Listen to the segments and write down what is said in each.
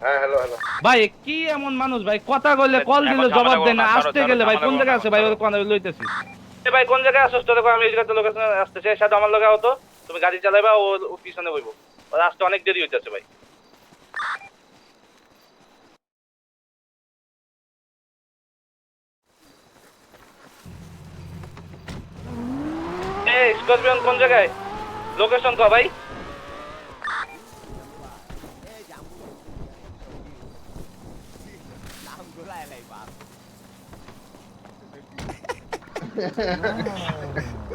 হ্যাঁ hello hello. ভাই কি এমন মানুষ ভাই, কথা কইলে কল দিলে জবাব দেয় না, আসতে গেলে ভাই কোন জায়গায় আছে ভাই, ওর কোন লইতেছি ভাই, কোন জায়গায় আসছ তোর, আমি এই জায়গাতে লোকেশন আসতেছে, সাথে আমার লগে হতো, তুমি গাড়ি চালাইবা, ও পিছনে বইবো, ওর আসতে অনেক দেরি হইতেছে ভাই। এই স্করপিয়ন কোন জায়গায়, লোকেশন কো ভাই।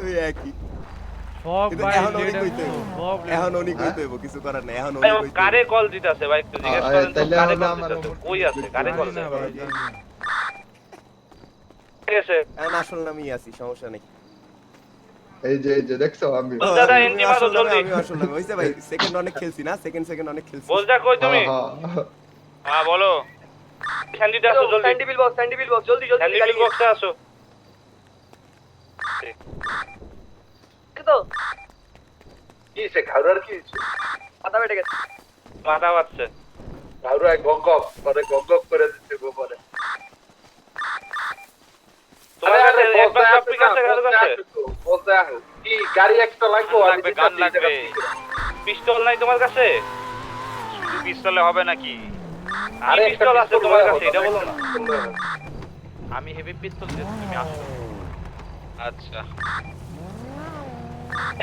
ওই একই সব ভাই এখন উনি কইতে এখন উনি কইতে কিছু করার নাই, এখন উনি কইতে কারে কল দিতেছে ভাই, একটু জিজ্ঞেস করেন তো, কারে কল দিতেছে, কই আছে, কারে কল না ভাই দিতেছে? ঠিক আছে এখন আসল নামই আছি, সমস্যা নেই। এই যে দেখছো আমি দাদা এনজি মারো জলদি। আমি আসল নামে হইছে ভাই, সেকেন্ড অনেক খেলছি না, সেকেন্ড অনেক খেলছি। বলজা কই তুমি? হ্যাঁ বলো। স্যান্ডিতে আসো জলদি, স্যান্ডি বিল বক্স জলদি জলদি স্যান্ডি বিল বক্সে আসো। তো কি সে ঘাড়ুয়ার কি মাথা বেটে গেছে। মাথা বাজছে, ঘাড়ুয়া গগক করে দিচ্ছে গোপরে। তোমার কাছে অ্যাডভান্স টপিক আছে কারো কাছে? বলতে আহ কি গাড়ি এক্সট্রা লাগবে, লাগবে, গান লাগবে। পিস্তল নাই তোমার কাছে? শুধু পিস্তলে হবে নাকি? আরে পিস্তল আছে তোমার কাছে, এটা বলো না। আমি হেভি পিস্তল দিচ্ছি, তুমি আসো। আচ্ছা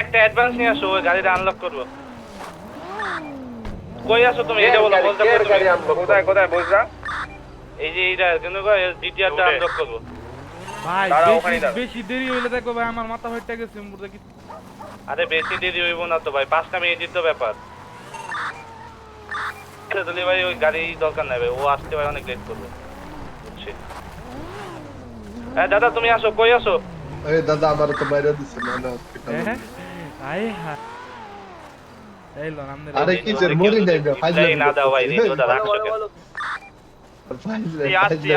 একটা অ্যাডভান্স নিয়ে আসো, ওই গাড়িটা আনলক করবো। কই আসো তুমি, এটা বলো, বলতে পারো গাড়ি আনলক কোথায় কোথায় বলছা? এই যে এইটা কিন্তু জিটিআরটা আনলক করবো। ভাই দাঁড়াও, ওখানেই বেশি দাঁড়াও। বেশি দেরি হইলে দেখো ভাই আমার মাথা ফাইটা গেছে মুরদা কি। আরে বেশি দেরি হইব না তো ভাই, 5টা মিনিটই তো ব্যাপার। তাহলে ভাই ওই গাড়ি দরকার নাই ভাই, ও আসতে ভাই অনেক লেট করবে, বুঝছি। হ্যাঁ দাদা তুমি আসো, কই আসো? এই দাদা আমার তো বাইরে দিছে না না হ্যাঁ আয় হ্যাঁ এই লো নাম আরে কি যে মরি নাই বে ফাইল এই না দাও ভাই, রেডিওটা রাখছো বলো কেন? বলো আসছি।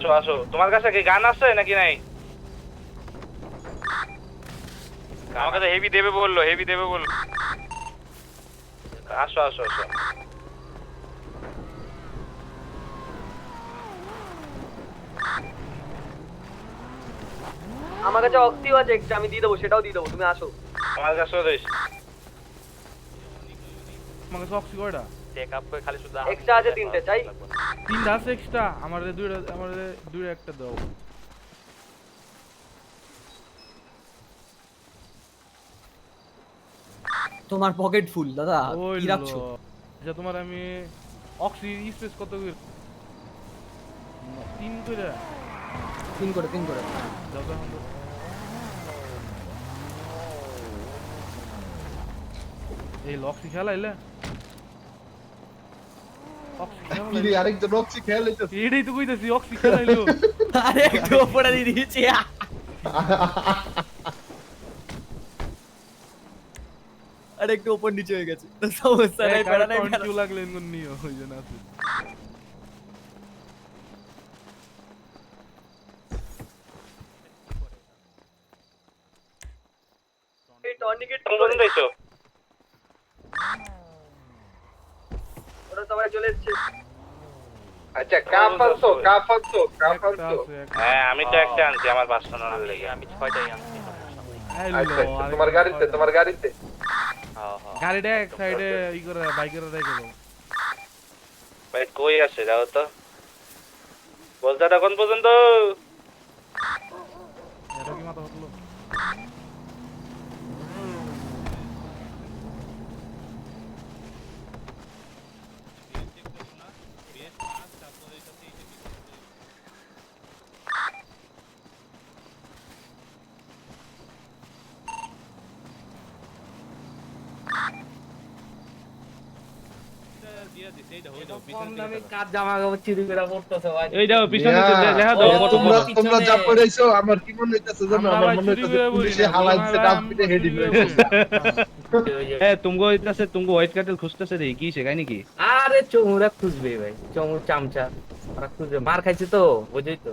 আসো আসো, তোমার কাছে কি গান আছে নাকি নাই? আমার কাছে হেভি দেবে বললো, হেভি দেবে বললো। আসো আসো আসো। আমার কাছে অক্সিও আছে এক্সট্রা, আমি দিয়ে দেবো, সেটাও দিয়ে দেবো, তুমি আসো। আমার কাছেও দিস। আমাকে সক্সি কয়টা চেক আপ করে খালি শুধু এক্সট্রা আছে 3টে, চাই? তিনটা আছে এক্সট্রা, আমারে দুইটা একটা দাও। তোমার পকেট ফুল দাদা, ওই কি রাখছো? আচ্ছা তোমার আমি অক্সি স্পেস কত করে? 3 করে 3 করে দাও তো এখন দাও। এই লক্সি খেলাইলে অক্সি কি রে খেলাইলে আরেকজন রক্সি খেয়াল হইতেছে। এটাই তো কইতাছি অক্সি খেলাইলো। আরে একটু উপরে দিয়ে দিয়েছি। আরে একটু উপর নিচে হয়ে গেছে, সমস্যা নাই, প্যারা নাই, প্যারা কেউ লাগলে এমন নিও ওই জন্য আছে। এই টর্নিকেট তুমি কোন দিছো? ওরা সবাই চলে এসেছে। আচ্ছা কাফানতো একটা আছে, একটা। হ্যাঁ আমি তো একটা আনছি আমার পার্সোনাল লেগে। আমি 6টাই আনছি। এই আচ্ছা লো, তোমার গাড়িতে হ্যাঁ হ্যাঁ গাড়িটা এক সাইডে ই করে বাইকের রেখে দাও। ভাই কই আছে যাও তো, বলতে কোন পর্যন্ত? এটা কি মাথা হলো? এইটাও পিছনে লেখা দাও কত বড়। তোমরা যা পড়াইছো আমার কি মনে হইতাছে জানো, আমরা আমার ভাই মনে চুরি হইতাছে করে বলি পুলিশে না, হালাইছে আমরা ডাস্টবিনে হেডি চুরি হয়ে করে গেছে। হ্যাঁ তুমগো হইতাছে, তুমগো হোয়াইট ক্যাটেল খুঁজতেছে রে, কি শেখাই নাকি? আরে চমুরা খুঁজবে ভাই, চমুর চামচা ওরা খুঁজবে, মার খাইছে তো বুঝই তো।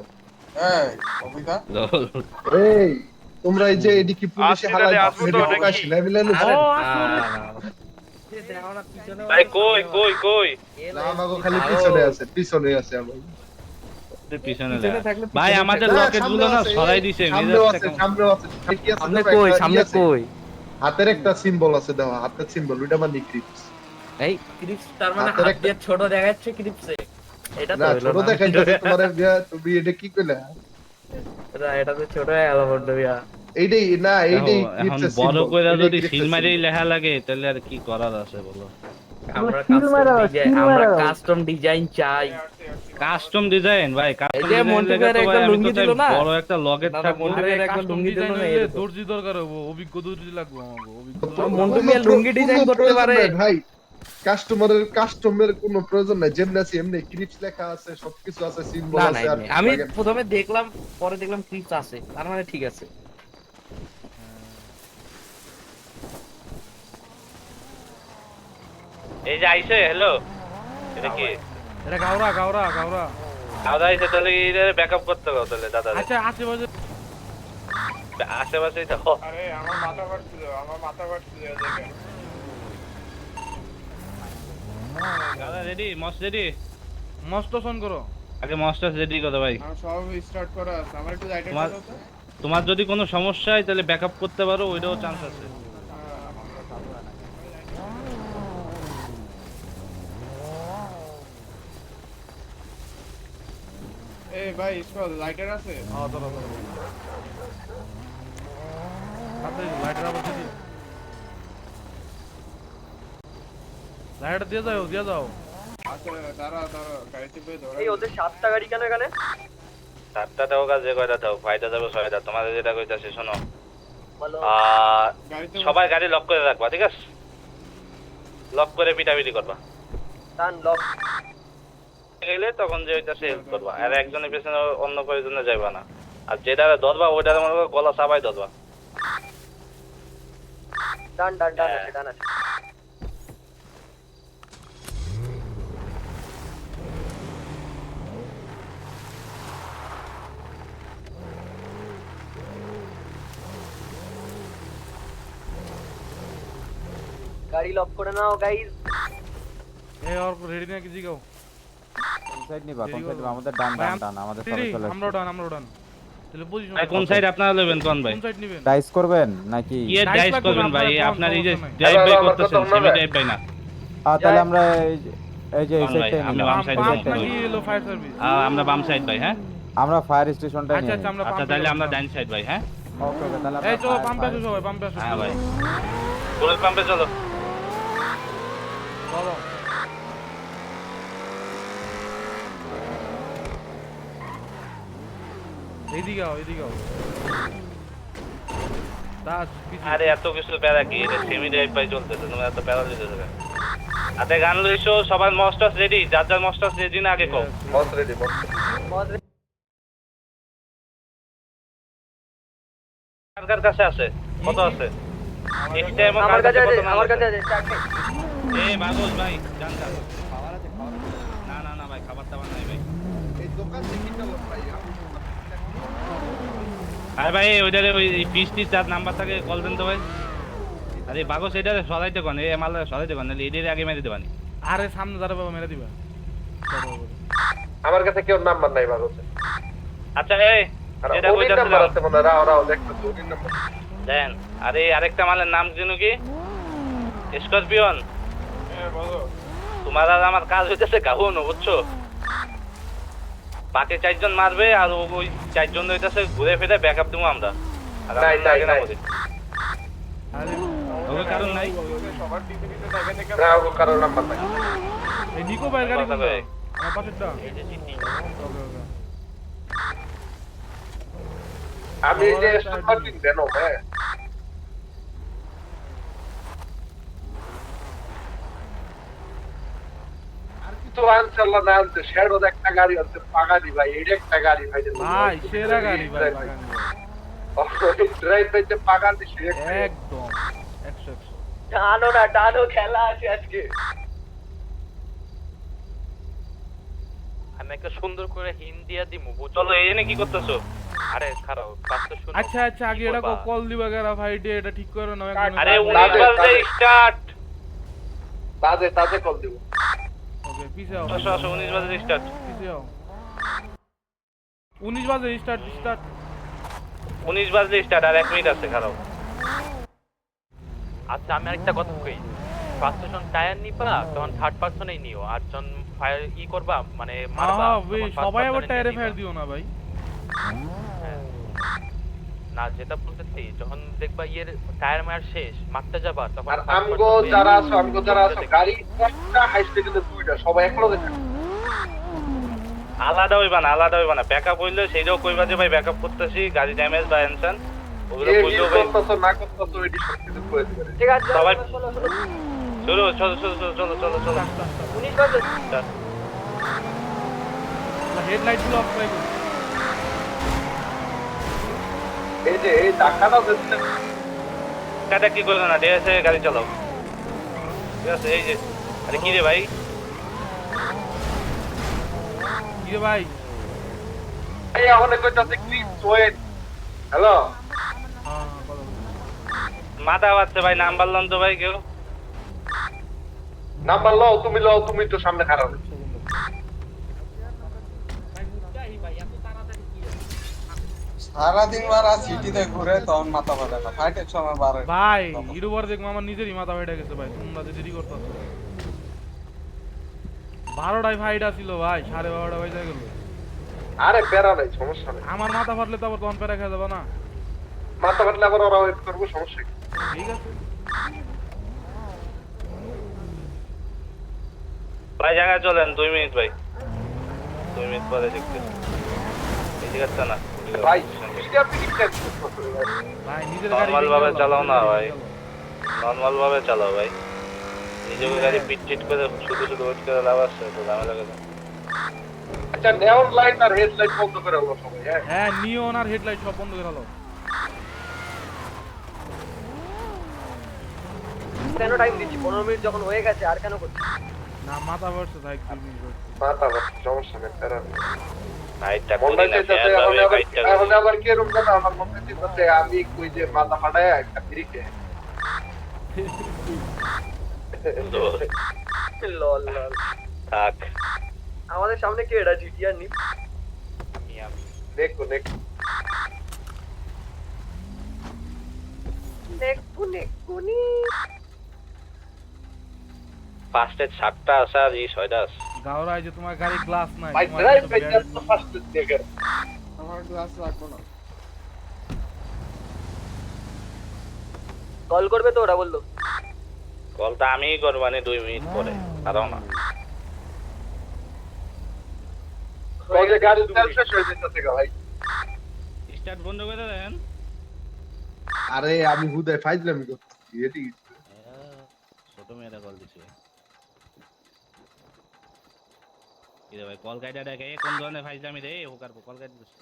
এই তোমরা এই যে এডি কি পুলিশে আসছি হালাই দাদা, আসবো তো হেডি নাকি? প্রকাশ লেভেলে ও আসলে দেখো না পিছনে ভাই কই কই কই আমাকে খালি পিছনে আছে আমার পিছনে পিছনে থাকলে ভাই আমাদের লকেট গুলো না সরাই দিছে সামনে আছে ঠিকই আছে সামনে কই সামনে কই হাতের একটা সিম্বল আছে দেখো হাতের সিম্বল ওটা মানে ক্রিপস এই ক্রিপস তার মানে হাতের হাত দিয়ে ছোট দেখাচ্ছে ক্রিপসে এটা তো না হলো ছোট না। দেখাইতেছে তোমার তুমি এটা কি কইলা এটা তো ছোট হয়ে গেল বড় ভাইয়া এইটাই না এইটাই এখন ক্রিপস বড় কইরা যদি সিলমারেই লেখা লাগে তাহলে আর কি করার আছে বলো আমরা কাস্টম ডিজাইন চাই কাস্টম ডিজাইন ভাই এই যে মন্টু ভাইয়ের একটা লুঙ্গি দিল না বড় একটা লকেট দাদা থাকবে মন্টু ভাইয়ের একটা লুঙ্গি দিল না এরকম। দর্জি দরকার হবে অভিজ্ঞ দর্জি লাগবে আমাকে অভিজ্ঞ মন্টু ভাইয়ের লুঙ্গি ডিজাইন করতে পারে ভাই কাস্টমের কোনো প্রয়োজন নাই যেমনি আছে এমনি ক্রিপস লেখা আছে সবকিছু আছে সিম্বল না না আছে আর এমনি। আমি প্রথমে দেখলাম পরে দেখলাম ক্রিপস আছে তার মানে ঠিক আছে এই যে আইছে হ্যালো এটা কি এটা গাওরা গাওরা গাওরা দাদা আইছে তাহলে এর ব্যাকআপ করতে হবে তাহলে দাদা আচ্ছা আশেপাশে আশেপাশেই দেখো আরে আমার মাথা কাটছিল দেখেন দাদা রেডি মস্ত রেডি মস্ত ফোন করো আগে মস্ত রেডি করো ভাই আমার সব স্টার্ট করা আছে আমার একটু লাইটার তোমার তোমার যদি কোনো সমস্যা হয় তাহলে ব্যাকআপ করতে পারো ওইটাও চান্স আছে এই ভাই স্কল লাইটার আছে হ্যাঁ ধরো ধরো তাড়াতাড়ি লাইটার আবার দিয়ে লাইটার দিয়ে যাও আচ্ছা দাঁড়া গাড়িতে পেয়ে ধরো এই ওদের 7টা গাড়ি কেন এখানে? 7টা দাও কাজে কয়টা দাও ফাইটা যাবে 6টা তোমাদের যেটা কইতাছি শোনো বলো। গাড়িতে সবাই গাড়ি লক করে রাখবা ঠিক আছে লক করে পিটাপিটি করবা ডান লক। গেলে তখন যে ওইটা সেল করবা আর একজনের পেছনে অন্য কয়েকজনে যাইবা না আর যেটা ধরবা ওইটার মনে করো গলা চাপাই ধরবা ডান ডান ডান আছে ডান আছে। গাড়ি লক করে নাও গাইস। এই আর রেডি নাকি জিগাও সাইড নিবা কোন সাইড আমাদের ডান ডান ডান আমাদের সবাই চলে আমরা ডান তাহলে পজিশন ভাই কোন সাইড আপনারা লবেন কোন ভাই কোন সাইড নেবেন ডাইস করবেন নাকি কি ডাইস লাগবে করবেন না, ভাই আপনার আপনার এই যে কোন ড্রাইভ বাই করতেছেন সেমি ড্রাইভ বাই না তাহলে আমরা এই যে এই কোন ভাই? সাইডটাই আমি নিলাম বাম সাইডে পাম্প যাবো। নাকি এলো ফায়ার সার্ভিস আমরা বাম সাইড ভাই হ্যাঁ আমরা ফায়ার স্টেশনটাই আচ্ছা নিই আচ্ছা আমরা আচ্ছা তাহলে আমরা ডাইন সাইড ভাই হ্যাঁ ওকে ওকে তাহলে এই চলো আমরা পাম্পে আসো সবাই পাম্পে আসো হ্যাঁ ভাই ফুয়েল পাম্পে চলো চলো এইদিকে আও দাস আরে এত কিছু প্যারা কি এটা সেমি ড্রাইভ বাই চলতেছে তুমি এত প্যারা দিতেছো কেন আতে গান লইছো সবার মস্টাস রেডি যার মস্টাস রেডি না আগে কও বস রেডি বস মদ কার কাছে আছে কত আছে এক্সট্রা এমন আমার কাছে আছে আমার কাছে আছে চারটে। এই বাগস ভাই জান জান না না ভাই খাবার দাবার নাই ভাই এই দোকান থেকে কিনলাম ভাই আরে ভাই ওইটারে ওই পিসটি চার নাম্বার থাকে কল দেন তো ভাই আরে বাগস এটারে সরাইতে কোন এই মাল সরাইতে কোন নালে এটারে আগে মেরে দিবানি আরে সামনে দাঁড়া বাবা মেরে দিবা আমার কাছে কেউ নাম্বার নাই ভালো আছে আচ্ছা এই যেটা ওই নাম্বার কইতাছিলাম আছে মনে রাও দেখো ওই নাম্বার দেন আরে আরেকটা মালের নাম জানো কি স্করপিয়ন হ্যাঁ বলো তোমার আর আমার কাজ হইতেছে গাহুনো বুঝছো বাকি 4 জন মারবে আর ওই 4 জন হইতেছে ঘুরে ফিরে ব্যাকআপ দেবো আমরা আর নাই, আমরা আগে নাই, নামো দিই। আরে ওকে কারণ নাই সবার টিভিতে দেখে দেখে না ও কারো নাম্বার নাই এই নিকো ভাইয়ের গাড়ি কথা কোনটা ভাই। আমার পাশেরটা ওকে ওকে আমি এই যে সুপার কিং দেন হ্যাঁ তো আনসাল্লাহ না আনছে শেডো একটা গাড়ি আছে পাগানি ভাই এটা একটা গাড়ি ভাই ভাই সেরা গাড়ি ভাই বাগান ড্রাইভ বাইতে পাগানি সে একদম 100 টানো না টানো খেলা আছে আজকে। আমি একটা সুন্দর করে হিন্দিয়া দিমু চলো এই এনে কি করতেছো আরে খারাপ বাস্তব শুনো আচ্ছা আচ্ছা আগে এটা কল দিবা গারা ভাই এটা ঠিক করো না আরে 19 বাজে স্টার্ট তাজে কল দিব। ওকে পিছে আও আসো আসো 19 বাজে স্টার্ট। পিছে আও 19 বাজে স্টার্ট 19 বাজে স্টার্ট, আর 1 মিনিট আছে খারাপ। আচ্ছা আমি আরেকটা কথা কই, ফার্স্ট যখন টায়ার নিবা তখন থার্ড পারসনেই নিও, আর যখন ফায়ার করবা মানে মারবা হ্যাঁ তখন ভাই first সবাই আবার person এ টায়ারে নিবা। ফায়ার দিও না ভাই। না যেটা বলতেছি, যখন দেখবা ইয়ের টায়ার মার শেষ মারতে যাবা তখন আর first আমগো person এ যারা আছো গাড়ি একটা হাই স্পিডে দুইটা সবাই একলগে থাকে। আলাদা হইবা না, ব্যাকআপ হইলে সেইটাও কইবা যে ভাই ব্যাকআপ করতেছি, গাড়ি ড্যামেজ বা এনসান ওগুলো কে কইলেও ভাই। করতেছো না করতেছো এডি সবকিছু করে দিবে। ঠিক আছে সবাই চলো চলো। 19 বাজে হেডলাইট গুলো অফ করে দিও। এই যে এই ধাক্কাটা দিচ্ছে কাটা কি করবে না, ঠিক আছে গাড়ি চালাও। ঠিক আছে এই যে, আরে কি রে ভাই, কি রে ভাই? এই এখন কইতাছে ক্লিপস ওয়েট। হ্যালো হ্যাঁ বলো। মাথা বাচ্ছে ভাই, নাম্বার লন তো ভাই কেউ। নাম্বার লও তুমি তো সামনে খারাপ। সারাদিন মারা সিটিতে ঘুরে তখন মাথা ব্যথা না, ফাইটের সময় বারে ভাই ইউটিউবার দেখবো আমার নিজেরই মাথা ফাইটা গেছে ভাই, তোমরা যে দেরি করতেছো। 12টায় ফাইট আসিল ভাই, 12:30 বাজে গেল। আরে প্যারা নাই, সমস্যা নাই। আমার মাথা ফাটলে তো আবার তখন পেরা খেয়ে যাবে না। মাথা ফাটলে আবার ওরা ওয়েট করবো, সমস্যা কি? ঠিক আছে ভাই জায়গায় চলেন 2 মিনিট ভাই, 2 মিনিট পরে দেখতেছি। এই জায়গাটা না ভাই এটা আপনি কি করতেছো ভাই? ভাই নিজের গাড়ি নরমাল ভাবে চালাও না ভাই, নরমাল ভাবে চালাও ভাই। নিজের গাড়ি পিট করে শুধু ওয়েট করে লাভ আছে তো ঝামেলা লাগে। আচ্ছা নেওন লাইট আর হেডলাইট বন্ধ করে হলো সবাই। হ্যাঁ হ্যাঁ নিয়ন আর হেডলাইট সব বন্ধ করে হলো। কেন টাইম দিচ্ছি? 15 মিনিট যখন হয়ে গেছে আর কেন করছিস? না মাথা ফাটছে ভাই 2 মিনিট হচ্ছে। মাথা ফাটছে, সমস্যা নেই, প্যারা নেই। নাইটটা মনটা করি না, চাইতেছে ফেয়ার এখন ভাবে আবার কাইটটা এখন আবার কি এরকম কথা আমার মনে চাইতেছে আমি কই যে মাথা ফাটায় একটা ব্রিকে। লল থাক। আমাদের সামনে কে এটা জিটিআর নি? দেখো নেকুনি ফার্স্টে 7টা আছে আর এই 6টা আছে। গাওরাই যে তোমার গাড়ি গ্লাস নাই, ভাই তোমার ড্রাইভ তো ভাই গাড়ি- জাস্ট ফার্স্ট দেখেন। আমার গ্লাস রাখবো না। কল করবে তো ওরা বললো। কলটা আমিই করব মানে 2 মিনিট পরে, কারণ না ওই যে গাড়ি তেল শেষ হয়ে যেতেছে গো ভাই। স্টার্ট বন্ধ করে দেন। আরে আমি হুদায় ফাইজলামি করতেছি এটি ছোট মেয়েরা কল দিছে। কি রে ভাই কল কাইটা দেখে কোন ধরনের ফাইজলামি রে, হোকার কল কাইটা দিছে।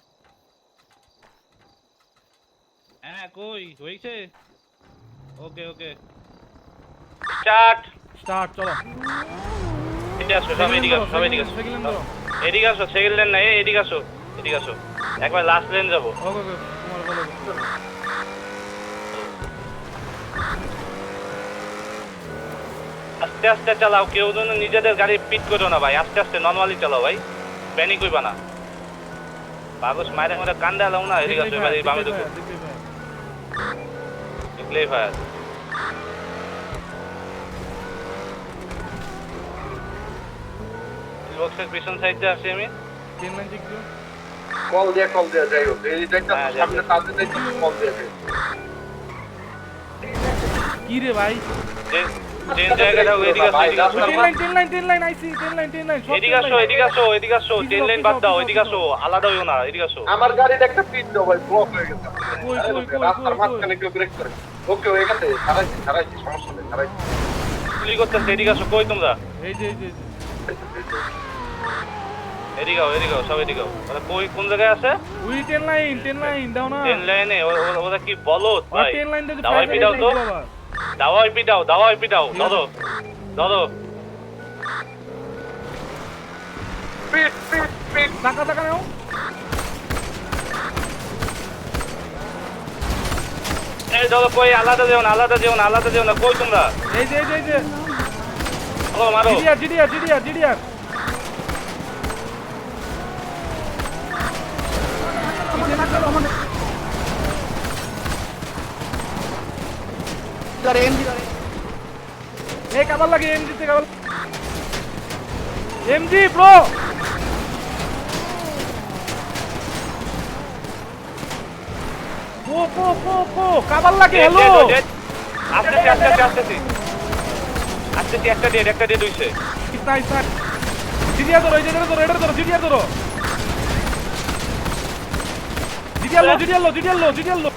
হ্যাঁ কই হইছে? ওকে স্টার্ট চলো এদিকে আসো, সব এদিকে আসো, সেকেন্ড ধরো। এদিকে আসো, সেকেন্ড লেন না, এদিকে আসো একবার লাস্ট লেন যাবো। ওকে তোমার বলো। আস্তে আস্তে চালাও, কেউ যেন নিজেদের গাড়ি পিট করো না ভাই, আস্তে আস্তে নরমালি চালাও ভাই, প্যানিক হইবা না। বাগস মাইরে মাইরে কান্দা এলাও না, এদিকে আসো এবার এই বামে দেখো, দেখলেই ফায়ার। বক্সের পিছন সাইডে আসি আমি। কল দিয়ে যাই হোক এই জায়গাটা হ্যাঁ, সামনে তাদের দেখতে কল দিয়ে যাই। কি রে ভাই? ট্রেন জায়গাটা এদিকে আসো, এদিকে আসো, ট্রেন লাইন আইসি ট্রেন লাইন এদিকে আসো, ট্রেন লাইন বাদ দাও, এদিকে আসো, আলাদা হইও না, এদিকে আসো। আমার গাড়ির একটা পিন দাও ভাই, ব্লক হয়ে গেছে। কই, রাস্তার মাঝখানে কেউ ব্রেক করে। ওকে হয়ে গেছে, ছাড়াইছি সমস্যা নেই, ছাড়াইছি। গুলি করতেছে, এদিকে আসো, কই তোমরা? এই যে এদিকে আও, সব এদিকে আও। ওরা কই কোন জায়গায় আছে? উই ট্রেন লাইন দাও না। ট্রেন লাইনে ওরা কি বলো ভাই? ট্রেন লাইন দিয়ে দাওয়াই পিটাও তো, দাওয়াই পিটাও, ধরো। পিট টাকা নাও। এই ধরো, কই আলাদা যেও না, কই তোমরা? এই যে ও মারো জিডিআর এই কাবার লাগে এমজি তে কাবার এমজি ব্রো পো কাবার লাগে হ্যালো আসতেছি একটা ডেড হইছে নাইস জিডিআর ধরো এটা ধরো জিডিআর ধরো জিডিআর লো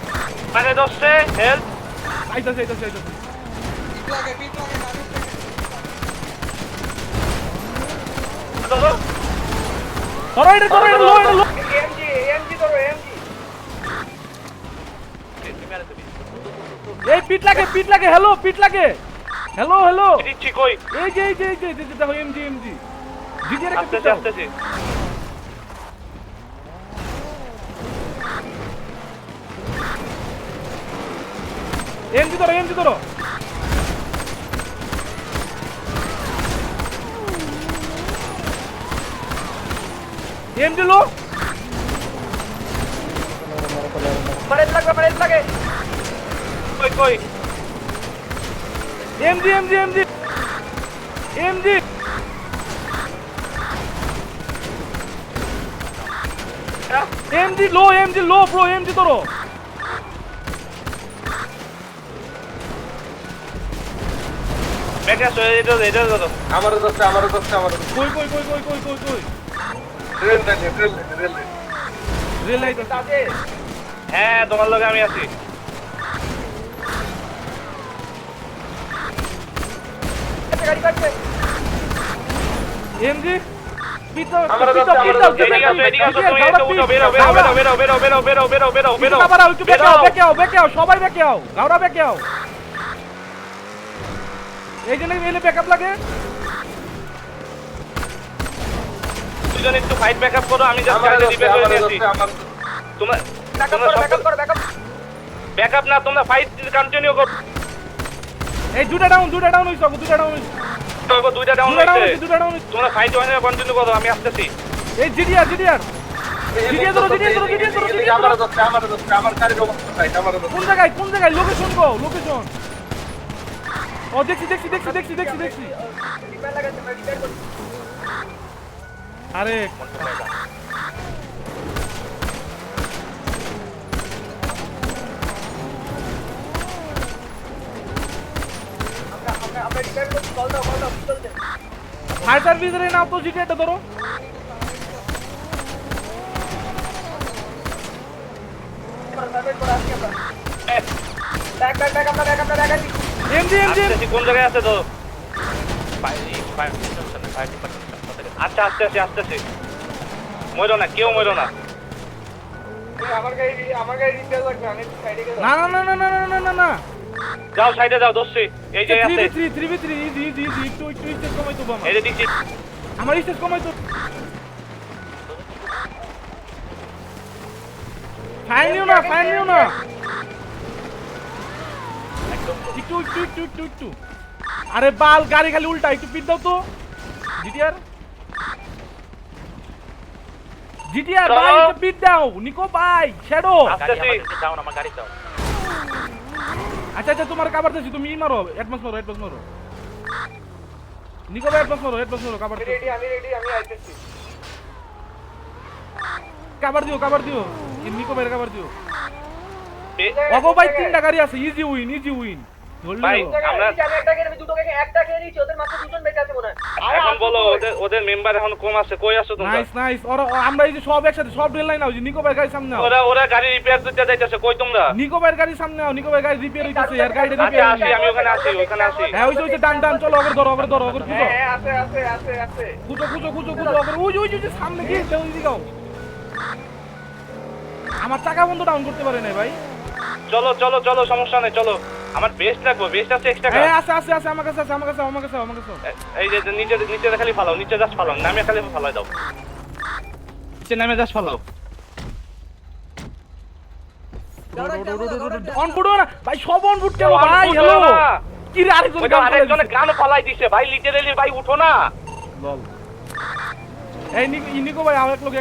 মানে দোস্তে হেল্প আইতাছে ধরো এটা লো এমজি ধরো এমজি এই পিট লাগে হ্যালো হ্যালো দিচ্ছি কই এই যে দেখো এমজি জিডিআর আসতেছি এমজি ধরো এমজি লো পারেট লাগে কই এমজি লো ব্রো এমজি ধরো ব্যাক আসো এটা দাও আমারও দোস্ত কই রেল রেল লাইট তাতে হ্যাঁ তোমার লগে আমি আছি গাড়ি কাটছে এমজি পিট এদিকে আসো তুমি এসে উঠো বেরো ব্যাক আও সবাই ব্যাক আও গাওরা ব্যাক আও এই জন্য এনে ব্যাকআপ লাগে দুজন একটু ফাইট ব্যাকআপ করো আমি জাস্ট গাড়ি রিপেয়ার করে দিয়েছি তোমরা ব্যাকআপ না তোমরা ফাইট কন্টিনিউ করো এই দুটা ডাউন হইছে দুইটা ডাউন হইছে তোমরা ফাইট কন্টিনিউ করো আমি আসতেছি এই জিডিআর ধরো আমারও দোস্ত আমার গাড়ির অবস্থা ভাই আমারও দোস্ত কোন জায়গায় লোকেশন ও দেখছি রিপেয়ার লাগাচ্ছে রিপেয়ার করছি আরে আমরা রিপেয়ার করছি কল দাও চলছে ফায়ার সার্ভিসের নাও তো জিডিআরটা ধরো এমজি আসতেছি কোন জায়গায় আছে তো আচ্ছা আসতেছি মরো না কেউ মরো না আমার গাড়ি রিপেয়ার লাগবে আমি সাইডে গেলাম না যাও সাইডে যাও দোস্তি এই যে আছে 3v3 ইজি একটু স্টেজ কমাই তো এই যে দেখছি আমার স্টেজ কমাই তো ফাইন নিও না একটু আরে বাল গাড়ি খালি উল্টা একটু পিট দাও তো জিটিআর ভাই একটু পিট দাও নিকো ভাই শ্যাডো আসতেছি দাও আমার গাড়ি দাও আচ্ছা তোমার কাভার দিছি তুমি মারো অ্যাডভান্স মারো নিকো ভাই অ্যাডভান্স মারো কাভার আমি রেডি আমি আইতেছি কাভার দিও নিকো ভাই কাভার দিও ওগো ভাই তিনটা গাড়ি আছে ইজি উইন ভাই আমরা একটা খেয়ে নিয়েছি ওদের মাত্র দুজন বেঁচে আছে মনে হয় এখন বলো ওদের মেম্বার এখন কম আছে কই আছো তোমরা নাইস আমরা এই যে সব একসাথে সব রেল লাইন আছি নিকো ভাই গাড়ি সামনে নাও ওরা গাড়ি রিপেয়ার করতে যাইতেছে কই তোমরা নিকো ভাই গাড়ি সামনে নাও নিকো ভাই গাড়ি রিপেয়ার হইতাছে আর গাড়িটা আচ্ছা রিপেয়ার আসি আমি ওখানে আসি হ্যাঁ ওই যে ডান চলো ওকে ধরো খুঁজো হ্যাঁ আছে খুঁজো ওই যে সামনে গিয়ে ওই দিকে যাও আমার চাকা বন্ধ ডাউন করতে পারে না ভাই চলো সমস্যা নেই চলো আমার বেস্ট লাগবে বেস্ট আছে এক্সট্রা হ্যাঁ আছে আমার কাছে এই যে নিচে খালি ফালাও নিচে জাস্ট ফালাও নামে খালি ফালাই দাও নিচে নামে জাস্ট ফালাও অন ফুটও না ভাই সব অন ফুট কেন ভাই হ্যালো কি রে আরেকজন ওইটা আরেকজনে গান ফালাই দিছে ভাই, লিটারেলি ভাই উঠো না। লল এই নিকো ভাই এক লোকে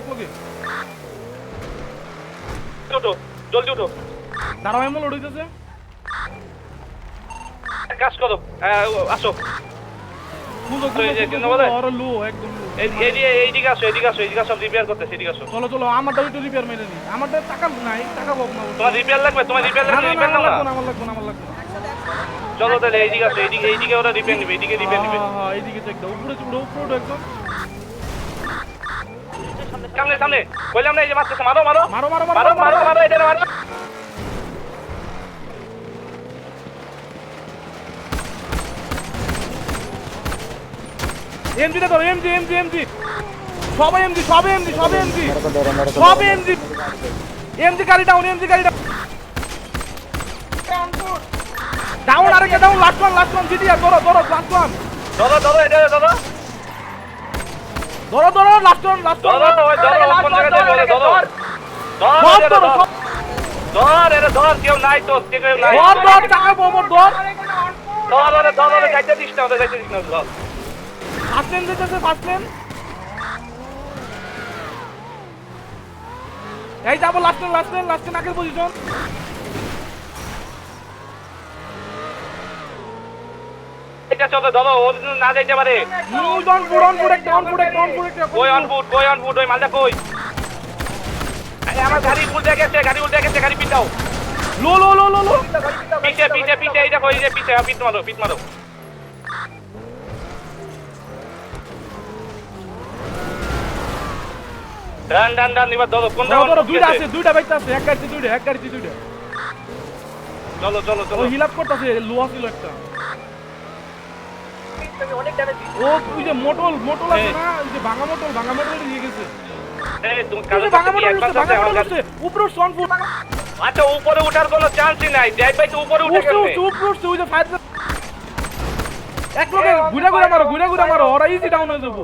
উঠো জলদি উঠো, দাঁড়াও এমন লড়িতেছে। এক কাজ করো, আসো আরে লো একদম লো। এইদিকে আসো, এইদিকে সব রিপেয়ার করতেছে, এদিকে আসো। চলো আমারটা একটু রিপেয়ার মেরে নি, আমারটা টাকা নাই, টাকা পাবো না। তোমার রিপেয়ার লাগবে, রিপেয়ার আমার নাও লাগবে না। না। চলো তাহলে এইদিকে আসো, এইদিকে ওরা রিপেয়ার নিবে, এইদিকে রিপেয়ার নিবে। হ্যাঁ এইদিকে চেক দাও, উপরে উঠো একদম। সামনে কইলাম না, এই যে মারতেছে, মারো মারো এটা মারো। এমজিটা ধরো, এমজি সবাই এমজি গাড়ি ডাউন, ডাউন আরেকটা ডাউন, লাস্ট ওয়ান জিডিআর ধরো লাস্ট ওয়ান ধরো এটা ধরো লাস্ট ওয়ান কোন জায়গায় ধর কেউ নাই তো, কেউ নাই। ধর টাকা পাবো, ধর যাইতে দিস না, ধর। ফার্স্ট লেন দিতেছে, এই যাবো লাস্ট লেন আগের পজিশন। এটা চলো ধরো, ও না যাইতে পারে। ডাউন ফুড একটা কই অন ফুট ওই মালটা কই? আরে আমার গাড়ি উল্টে গেছে, গাড়ি পিটাও। লো পিছে এইটা কই, যে পিছে পিট মারো। ডান এবার ধরো, কোনটা দুইটা আছে, দুইটা বাইক আছে, এক গাড়িতে দুইটা। চলো ও হিলাপ করতেছে, লোয়া ছিল একটা। অনেক ড্যামেজ দিচ্ছি। ও ওই যে মোটল আছে না, ওই যে ভাঙা মোটল নিয়ে গেছে। এই তুমি ভাঙা মোটল আছে উপরে সন ফুট। আচ্ছা উপরে ওঠার কোনো চান্সই নাই, যাই ভাই তো উপরে উঠে গেছে। উঠছে ওই যে ফায়ার এক লোকে ঘুরে মারো, ওরা ইজি ডাউন হয়ে যাবো,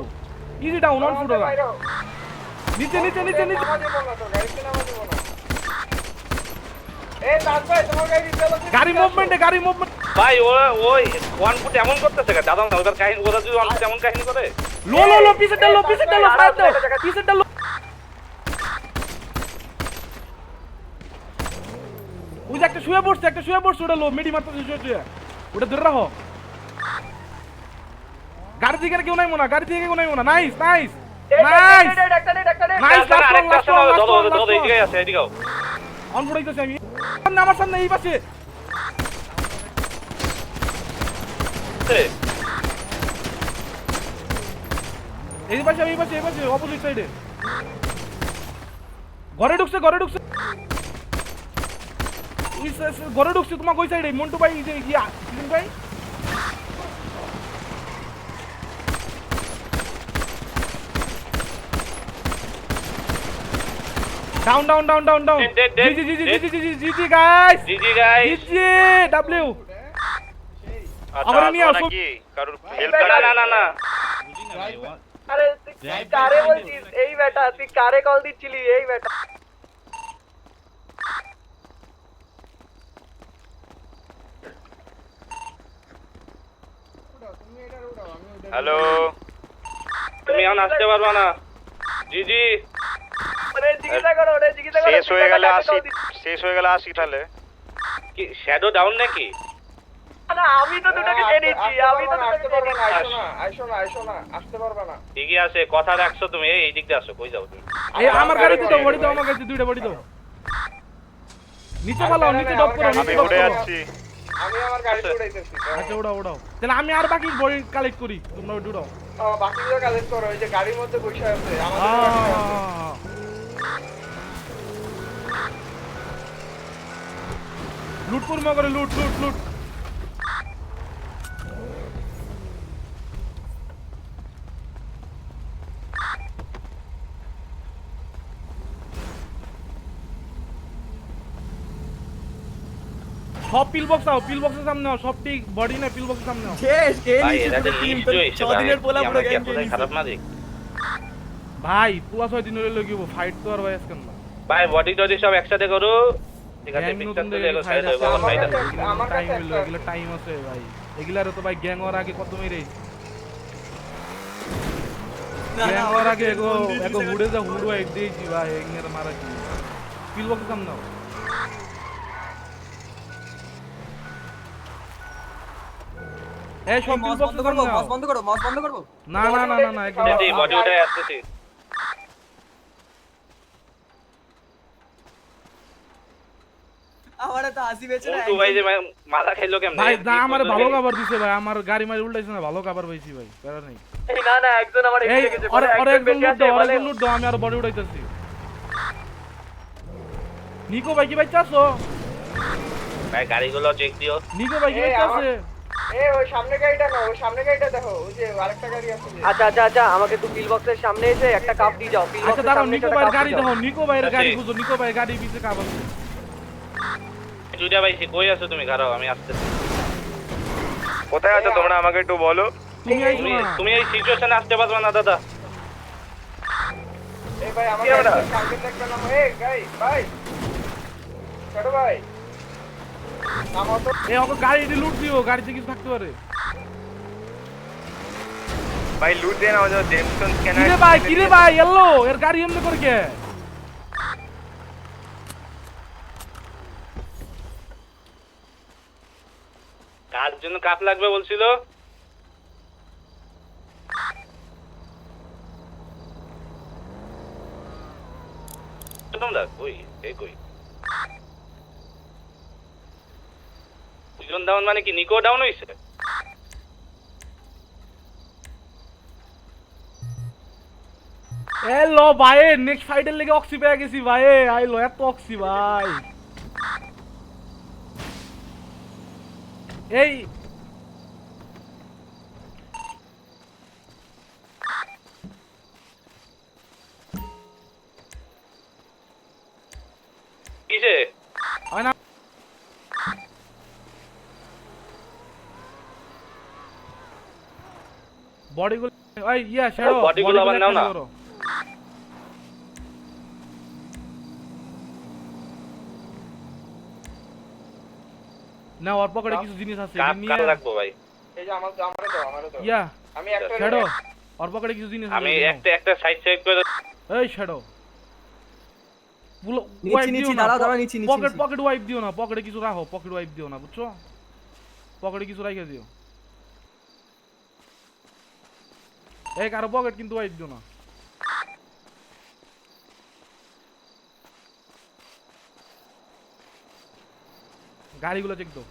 অন ফুট ওরা। নিচে গাড়ি মুভমেন্ট ভাই ওই ওয়ান ফুট এমন করতেছে দাদা, ওদের কাহিনী, ওরা যদি ওয়ান ফুট এমন কাহিনী করে। লো পিছেরটা লো ফায়ার দাও, পিছেরটা লো। ওই যে একটা শুয়ে পড়ছে ওটা লো, মিডি মারতেছে শুয়ে, ওটা ধরে রাখো। গাড়ি থেকে কেউ নাই মনে, নাইস এদিকেও অন পড়াইতেছি আমি, আমার সামনে এই পাশে। এই পাশে অপোজিট সাইডে ঘরে ঢুকছে তোমার ওই সাইডে মন্টু ভাই, যে ভাই ডাউন জি গাইস ডাব্লিউ। আমরা নিয়ে আসো কারোর হেল্প না আরে তুই কারে বলছিস? এই বেটা তুই কারে কল দিচ্ছিলি? এই বেটা হ্যালো, তুমি এখন আসতে পারবা না। জি শেষ হয়ে গেলে আসি তাহলে। কি শ্যাডো ডাউন নাকি? না আমি তো দুটোকে টেনে নিচ্ছি, আসতে পারবে না। ঠিকই আছে, কথা রাখছো তুমি। এই দিক দিয়ে আসো, কই যাও তুমি? এই আমার গাড়িতে দাও, বডি দাও, আমার কাছে দুইটা বডি দাও। নিচে পালাও, নিচে ড্রপ করো, আমি উড়ে যাচ্ছি। আমি আমার গাড়িতে উড়াইতেছি। আচ্ছা ওড়াও। তাহলে আমি আর বাকি বডি কালেক্ট করি, তোমরা উড়াও। বাকিগুলো কালেক্ট করো, ওই যে গাড়ির মধ্যে বসে আছে আমাদের। লুট করবো করে, লুট সব পিল বক্সের সামনে নাও, সব ঠিক বডি না পিল বক্সের সামনে নাও। শেষ কে ভাই নিচে এটা পুরো টিম তো 6 দিনের পোলা পুরো গ্যাং নিয়ে খারাপ না দেখ ভাই, পুরা 6 দিন হলে লগিব ফাইট তো আর ভাই আজকে না ভাই। বডি টডি সব একসাথে করো, ঠিক আছে? গ্যাং পিকচার নতুন তুলে দেখে সাইড হবে, আমার কাছে টাইম আছে ভাই। এগুলার তো ভাই গ্যাং হওয়ার আগে কত মেরে গ্যাং হওয়ার আগে এগো হুড়ে যা হুড়ো এক দিয়েছি ভাই এগের মারা কি পিল বক্স কাম নাও এই সব পিল বক্স কাম নাও বন্ধ করো মাউস বন্ধ করবো না না না না না একদম বডি উঠে আসতেছি আমারে তো হাসি পেয়েছে না তো ভাই যে মাথা খাইলো কেমনে ভাই না আমারে ভালো কভার দিছে ভাই আমার গাড়ি মারি উল্টাইছে না ভালো কভার পাইছি ভাই প্যারা নাই এই না না একজন আমার এই এদিকে গেছে আরে আরে একজন বেঁচে আছে বলে একজন লুট দাও আমি আর বডি উঠাইতেছি নিকো ভাই কি বাইচাছো ভাই গাড়িগুলো চেক দিও নিকো ভাই কি বাইচাছে এই ওই সামনে গাড়িটা না ওই সামনে গাড়িটা দেখো ওই যে আরেকটা গাড়ি আছে আচ্ছা আচ্ছা আচ্ছা আমাকে তো পিল বক্সের সামনে এসে একটা কাপ দিয়ে যাও পিল আচ্ছা বক্সের দাঁড়াও সামনে নিকো ভাইয়ের গাড়ি দেখো নিকো ভাইয়ের গাড়ি খুঁজো নিকো ভাইয়ের গাড়ি পিছে কাপ আছে দুইটা ভাই কই আছো তুমি ঘাড়াও আমি আসতেছি কোথায় আছো তোমরা আমাকে একটু বলো তুমি আইছো না তুমি এই সিচুয়েশনে আসতে পারবে না দাদা এই ভাই আমাকে সামনে দেখতে নাও এই ভাই ছোট ভাই নামো তো এই ওকে গাড়িটি লুট দিও গাড়িতে কিছু থাকতে পারে ভাই লুট দেন আমাদের জেমসন স্ক্যানার কিরে ভাই এলো এর গাড়ি এমনি করে কে কার জন্য কাপ লাগবে বলছিল তোমরা কই এই কই দুজন ডাউন মানে কি নিকো ডাউন হইছে এলো ভাই নেক্সট ফাইটের লেগে অক্সি পেয়ে গেছি ভাই আইলো এত অক্সি ভাই এই কিসে হয় না বডিগুলো ওই ইয়া শ্যাডো বডিগুলো আবার নাও না। না ওর পকেটে কিছু জিনিস আছে কাপ নিয়ে কাপ রাখবো ভাই এই যে আমারে দাও ইয়া আমি একটা শ্যাডো ওর পকেটে কিছু জিনিস আছে আমি একটা সাইড চেক করে এই শ্যাডো নিচে দাঁড়াও নিচে পকেট ওয়াইপ দিও না পকেটে কিছু রাখো পকেট ওয়াইপ দিও না বুঝছো পকেটে কিছু রাখে দিও এই কারো পকেট কিন্তু ওয়াইপ দিও না গাড়িগুলো চেক দাও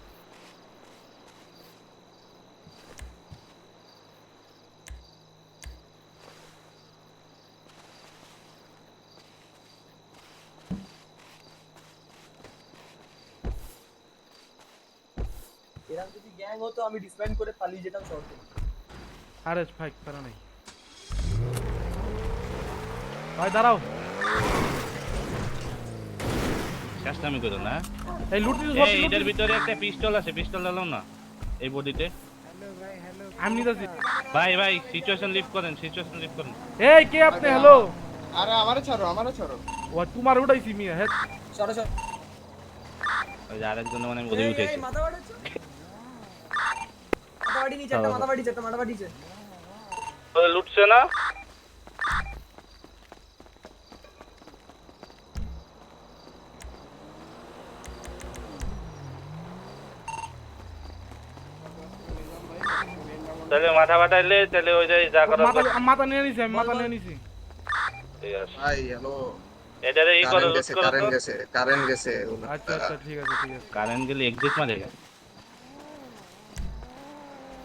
এরকম যদি গ্যাং হতো আমি ডিসব্যান্ড করে পালিয়ে যেতাম শহর থেকে আরে ভাই পারা নাই ভাই দাঁড়াও কাস্টমি করো না এই লুটি সব এই এটার ভিতরে একটা পিস্তল আছে পিস্তল দাও না এই বডিতে আমি নিতেছি ভাই ভাই সিচুয়েশন লিভ করেন এই কে আপনি হ্যালো আরে আমারে ছাড়ো ও তোমার উঠাইছি মিয়া হ্যাঁ সরো সরো ওই যে আরেকজন মানে বডি উঠেছে মাথা বাড়াচ্ছ মাথা বাড়ি নিচে একটা মাথা বাড়িছে ওই লুটছে না তাহলে মাথা বাটাইলে তাহলে ওই যে যা করার মাথা নিয়ে নিছি আমি মাথা নিয়ে নিছি ঠিক আছে ভাই হ্যালো এটারে এই করো লুট করো কারেন্ট গেছে আচ্ছা আচ্ছা ঠিক আছে কারেন্ট গেলে এক্সিট মারে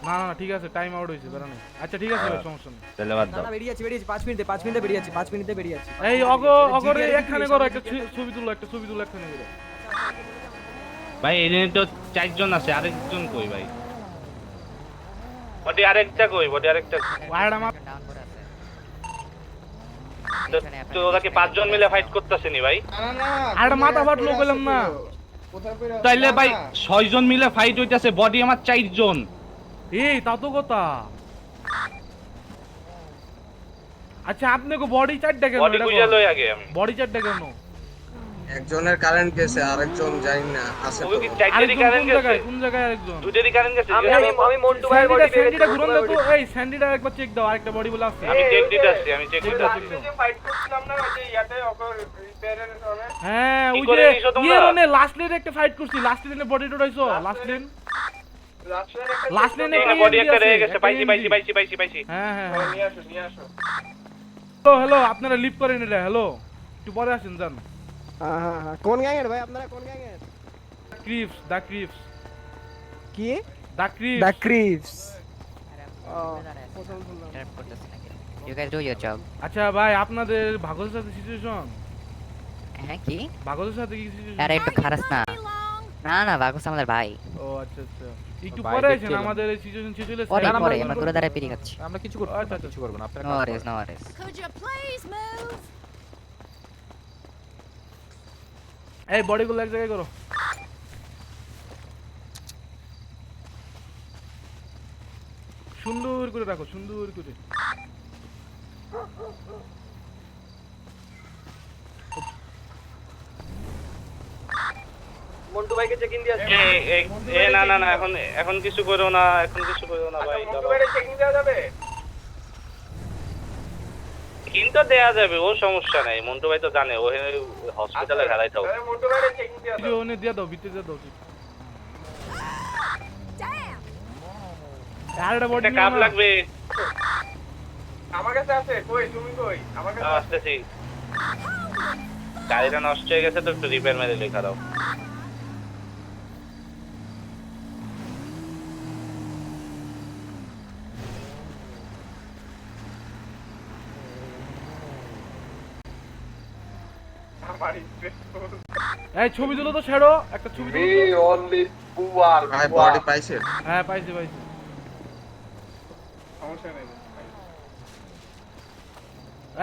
না না ঠিক আছে টাইম আউট হইছে বেরা নাই আচ্ছা ঠিক আছে সমস্যা নেই তাহলে বাদ দাও না বেরিয়ে যাচ্ছে 5 মিনিটে বেরিয়ে যাচ্ছে এই অগরে একখানে করো একটা ছবি তুলো একখানে করো ভাই এখানে তো চারজন আছে আরেকজন কই ভাই বডি আরেকটা ওয়াইডা মা তো ওরাকে পাঁচজন মিলে ফাইট করতেছে নি ভাই আর মাথা ফাটলো কইলাম না তাইলে ভাই 6 জন মিলে ফাইট হইতাছে বডি আমার 4 জন এই তা তো কথা আচ্ছা আপনি কো বডি চারটা কেন বডি খুঁজে লই আগে আমি বডি চারটা কেন একজনের কারেন্ট গেছে আরেকজন জানি না আছে ওকে কি চাইতেরই কারেন্ট গেছে? কোন জায়গায় আরেকজন? দুইটারই কারেন্ট গেছে। আমি মন্টু ভাইয়ের বডি স্যান্ডিটা ঘুরন দাও তো। এই স্যান্ডিটা একবার চেক দাও, আরেকটা বডি বলে আছে। আমি চেক দিতে আসছি, আমি চেক দিতে আসছি। যে ফাইট করছিলাম না ওই যে ইয়াতে ওকে রিপেয়ারের জন্য হ্যাঁ কি ওই করে যে নিছো তোমরা? ইয়ে রনে লাস্ট লেনে একটা ফাইট করছি, লাস্ট লেনে বডি টোটাইছো, লাস্ট লেন লাস্ট লেনে এখানে বডি একটা রয়ে গেছে, পাইছি। হ্যাঁ হ্যাঁ নিয়ে আসো হ্যালো আপনারা লিভ করেন এটা। হ্যালো একটু পরে আসেন যান। কোন গ্যাংয়ের ভাই আপনারা কোন গ্যাংয়ের ক্রিপস দা ক্রিপস কি দা ক্রিপস ক্রিপস You guys do your job. আচ্ছা ভাই আপনাদের ভাগলের সাথে সিচুয়েশন? হ্যাঁ কি? ভাগলের সাথে কি সিচুয়েশন? আরে একটু খারাপ না। না না বাগস আমাদের ভাই। ও আচ্ছা আচ্ছা একটু ভাই পরে আসেন, দেখছিলাম। আমাদের এই সিচুয়েশন শেষ হলে পরে পরে আমরা করে দাঁড়ায় পেরি খাচ্ছি। আমরা কিছু করব না, কিছু করব না, আপনারা No worries, no worries. Could you please move? এই বডিগুলো এক জায়গায় করো। সুন্দর করে রাখো, সুন্দর করে। মন্টু ভাইকে চেকিং দিয়ে আসো। না এখন কিছু করো না, ভাই। মন্টু ভাইকে চেকিং দেওয়া যাবে? কিন্তু দেয়া যাবে, ও সমস্যা নাই। মন্টু ভাই তো জানে, ও হসপিটালে ঘাড়াই থাকো। তাহলে মন্টু ভাইকে চেকিং দিয়ে ভিডিও নে দিয়ে দাও, ভিতরে দিয়ে দাও। আরেকটা বডি কাপ লাগবে। আমার কাছে আছে। কই তুমি কই? আমার কাছে আসতেছি। গাড়িটা নষ্ট হয়ে গেছে তো একটু রিপেয়ার মেরে লেখা দাও। আমার ইন্টারেস্ট এই ছবি তুলো তো, শ্যাডো একটা ছবি তুলো মি তো। অনলি পুয়ার ভাই বডি পাইছেন? হ্যাঁ পাইছি। সমস্যা নেই।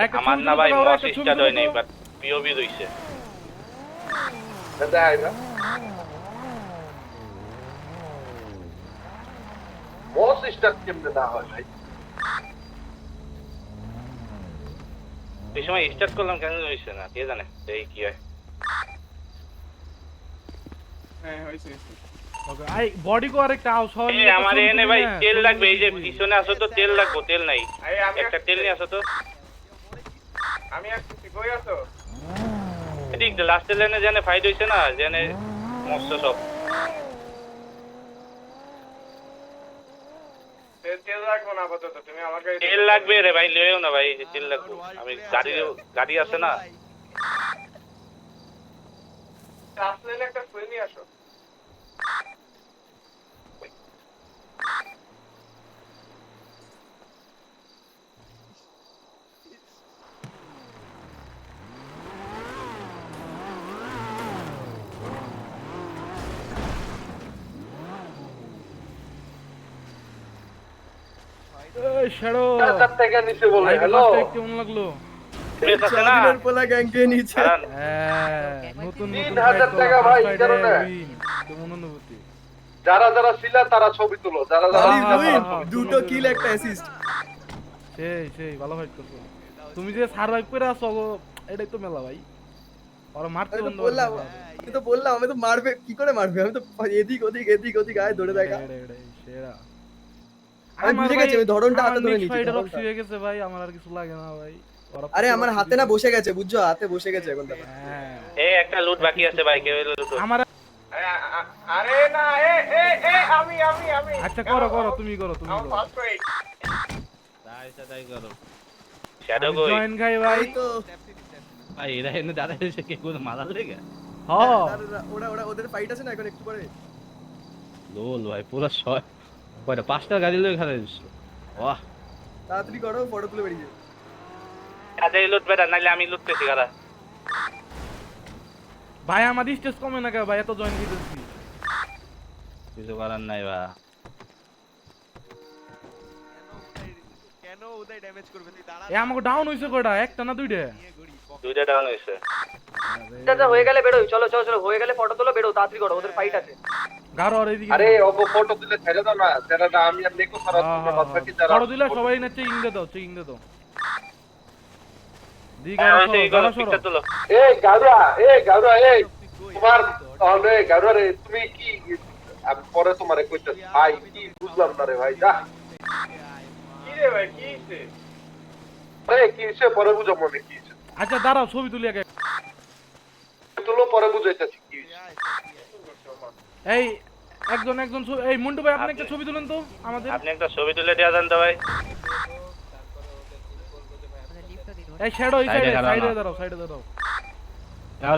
একটা আমার ছবি না তুলো ভাই তো, ওরা মস একটা ছবি স্টার্ট তুলো হয় নাই, তো। বাট পিওবি রইছে। দেয় না বস স্টার্ট কেমনে না হয় ভাই? এই সময় স্টার্ট করলাম কেন হইছে না কে জানে, এই কি হয়। হ্যাঁ হইছে। ওকে এই বডি কো আরেকটা আও সব এই আমার এনে ভাই তেল লাগবে, এই যে পিছনে আসো তো তেল লাগবে, তেল নাই। একটা তেল নিয়ে আসো তো। আমি আসছি। কই আছো? এদিক লাস্ট লাইনে জানে ফাইট হইছে না, জানে মস্ত সব। তেল লাগবে না আপাতত, তুমি আমাকে তেল লাগবে রে ভাই, লইও না ভাই, এই যে তেল লাগবে। আমি গাড়ি আছে না। আসলে একটা ফুল নিয়ে আসো। এই শ্যাডো 4 টাকা নিচে বলে হ্যালো কেমন লাগলো? পুলিশ আছে না? পোলা গ্যাংকে নিচে। দাঁড়ান। হ্যাঁ নতুন 3000 টাকা ভাই, এই কারণে। কেমন অনুভূতি? যারা যারা ছিল তারা ছবি তুলো, যারা যারা আলি উইন, দুটো কিল একটা অ্যাসিস্ট। সেই ভালো ফাইট করছো তুমি, যে সার্ভাইভ করে আসো এটাই তো মেলা ভাই। আর মারতে আমি তো বন্ধ বললাম, আমি তো মারবে কি করে মারবে, আমি তো এদিক ওদিক আয় ধরে দেখা। সেরা আমি বুঝে গেছি, আমি ধরনটা হাতে ধরে নিয়েছি, ফাইটার ধরনটা। হয়ে গেছে ভাই, আমার আর কিছু লাগে না ভাই। আরে আমার হাতে না বসে গেছে, বুঝছো, হাতে বসে গেছে এখন ব্যাপার। হ্যাঁ এই একটা লুট বাকি আছে ভাই, কেউ লুট। আমার আরে না আমি আচ্ছা করো তুমি করো আমার ফার্স্ট ওয়েট। শ্যাডো কই? জয়েন খাই ভাই। এই তো ভাই এরা এনে দাঁড়ায় এসে কে কোন মারার লেগে? হ্যাঁ ওরা ওদের ফাইট আছে না এখন একটু পরে। লোল ভাই পুরো কয়টা 5টা গাড়ি লয়ে খাড়া দিছো। বাহ, তাড়াতাড়ি করো, ফটো তুলে বেরিয়ে যাও। আচ্ছা এই লুট বেটা, নাইলে আমি লুট পেছি গাড়া। ভাই আমার স্টেজ কমে না কে ভাই, এত জয়েন দিতেছি। কিছু করার নাই বা। কেন ওদের ড্যামেজ করবে? তুই দাঁড়া। এ আমাকে ডাউন হইছে কয়টা, একটা না দুইটা? দুইটা ডাউন হইছে। আচ্ছা হয়ে গেলে বেরোই, চলো হয়ে গেলে ফটো তোলো, বেরো তাড়াতাড়ি করো, ওদের ফাইট আছে। গারো আর এদিকে আরে ওগো ফটো দিলে ছেড়ে দাও না, ছেড়ে দাও। আমি আর দেখো সারা তোমরা বাদ বাকি যারা ফটো দিলে সবাই না চেকিং দে দাও। এই গাড়ুয়া এই তোমার তাহলে গাড়ুয়া রে তুমি কি আমি পরে তোমারে কইতাছি ভাই কি বুঝলাম না রে ভাই যা কি রে ভাই কি হইছে কি হইছে পরে বুঝাবো আমি কি হইছে আচ্ছা দাঁড়াও ছবি তুলি আগে তুলো পরে বুঝাইতাছি কি হইছে এই একজন এই মুন্টু ভাই আপনি একটা ছবি তুলেন তো আমাদের আপনি একটা ছবি তুলে দেয়া জান তো ভাই এই শ্যাডো এই সাইডে দাঁড়াও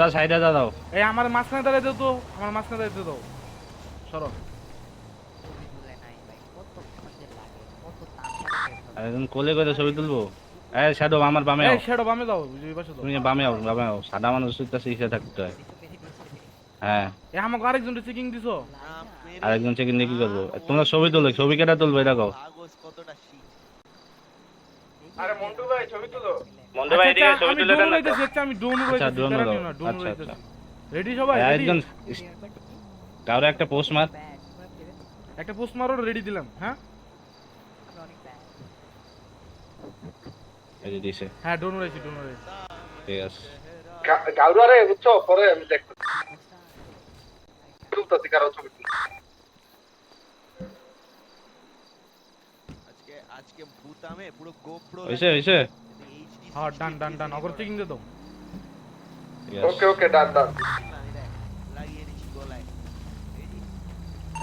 দাও সাইডে দাও এই আমার মাঝখানে দাঁড়াই দাও তো আমার মাঝখানে দাঁড়াইতে দাও সরো একদম কোলে করে ছবি তুলবো এই শ্যাডো আমার বামে এই শ্যাডো বামে দাও ওই পাশে দাও তুমি বামে আও সাদা মানুষ সুত্তাছে ইসে থাকতে হয় হ্যাঁ এই আমাকে আরেকজন চেকিং দিছো আরেকজন চেকিং দিয়ে কি করবো তোমরা ছবি তুলো ছবি কেটা তুলবো এটা কও আরে মন্টু ভাই ছবি তুলো মন্টু ভাই এদিকে ছবি তুলে দেন না আমি ড্রোন উড়াইতেছি রেডি সবাই একজন কাউরে একটা পোস্ট মারো রেডি দিলাম হ্যাঁ এই যে দিছে হ্যাঁ ড্রোন উড়াইছি ঠিক আছে গাড়ুয়া রে বুঝছো পরে আমি দেখব তুলতাছি কারো ছবি আজকে ভূতামে পুরো গোপ্রো হইছে হ্যাঁ ডান অগর চেকিং দে দাও ওকে ডান লাগিয়ে দিছি গলায়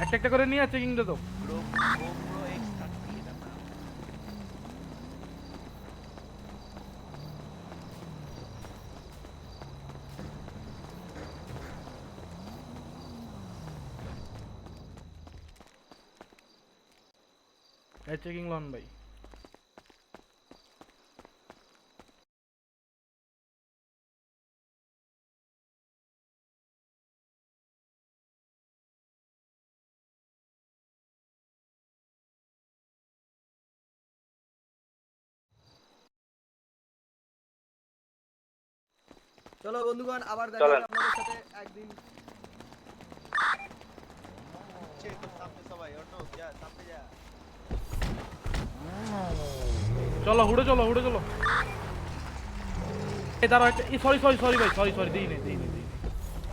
একটা করে নিয়ে চেকিং দে দাও গোপ্রো X30 এটা না এই চেকিং লন ভাই চলো বন্ধুগণ আবার দেখা হবে আপনাদের সাথে একদিন সামনে সবাই অন্য যা সামনে যা চলো হুড়ে চলো এই দাঁড়াও একটা সরি ভাই সরি দেই নে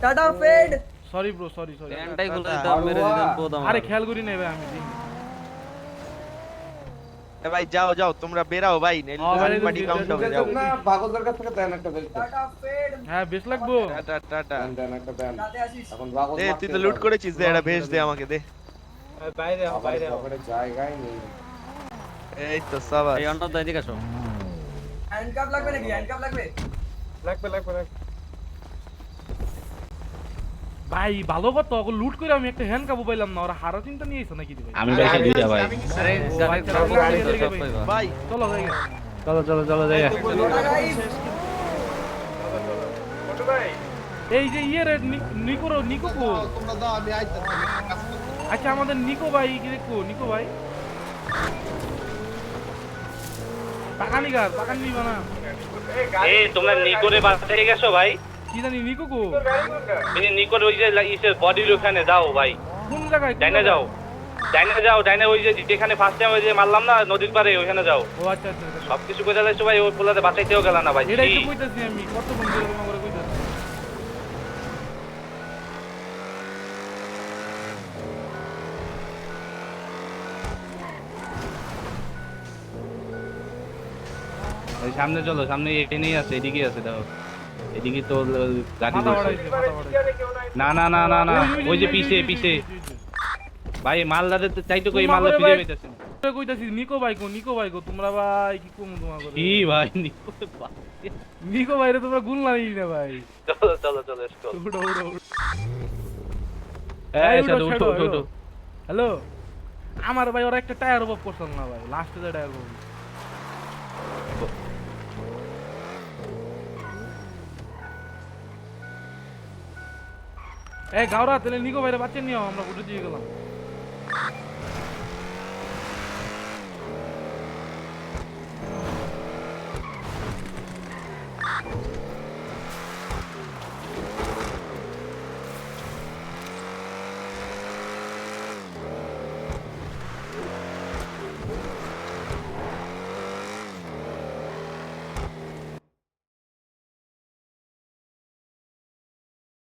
টাটা ফেড সরি ব্রো সরি এন্টাই গুলো দাও মেরে দিলাম পোদাম আরে খেয়াল করি না ভাই আমি দিই এ ভাই যাও তোমরা বেরাও ভাই পার্টি কাউন্ট হবে যাও না পাগলদের কাছ থেকে দেন একটা বেল টাটা ফেড হ্যাঁ বেশ লাগবো টাটা দেন একটা দেন রাতে আসিস এখন পাগল দে তুই তো লুট করেছিস দে এটা ভেজ দে আমাকে দে বাইরে জায়গায় নেই এই তো সাবাস এই অন্য দিকে আসো হ্যান্ডকাপ লাগবে নাকি হ্যান্ডকাপ লাগবে ভাই ভালো কথা ওকে লুট করে আমি একটা হ্যান্ড কাবু পাইলাম না ওরা হারা চিন্তা নিয়েছে নাকি ভাই আমি ভাই দুইটা ভাই ভাই চলো হয়ে গেছে চলো যাই এই যে ইয়ে রে নিকো কো তোমরা দাও আমি আইতাছি আচ্ছা আমাদের নিকো ভাই কি দেখো নিকো ভাই পাকানি নিবা না এই তোমরা নিকোরে বাঁচাই গেছো ভাই কি জানি নিকো কো এই নিকোর ওই যে ইসের বডির ওখানে যাও ভাই কোন জায়গায় ডাইনে যাও ডাইনে ওই যে যেখানে ফার্স্ট টাইম ওই যে মারলাম না নদীর পাড়ে ওখানে যাও ও আচ্ছা সবকিছু করে যাইছো ভাই ওই পোলাতে বাঁচাইতেও গেল না ভাই এটাই তো কইতাছি আমি কত ফোন করে তোমাকে কইতাছি ওই সামনে চলো সামনে এখানেই আছে এদিকে আছে দেখো এদিকে তো গাড়ি না ওই যে পিছে ভাই মালদারে তো চাইতো কই মালদা ফিরে যাইতেছে কইতাছি নিকো ভাই গো তোমরা ভাই কি কম তোমাকে কি ভাই নিকো ভাই রে তোমরা গুল নাই না ভাই চলো স্টপ উড়ো এই সাথে উঠো হ্যালো আমার ভাই ওরা একটা টায়ার অফ করছল না ভাই লাস্টে যে টায়ার অফ এই গাওরা তাহলে নিকো ভাইরে বাচ্চা নিও আমরা উঠে দিয়ে গেলাম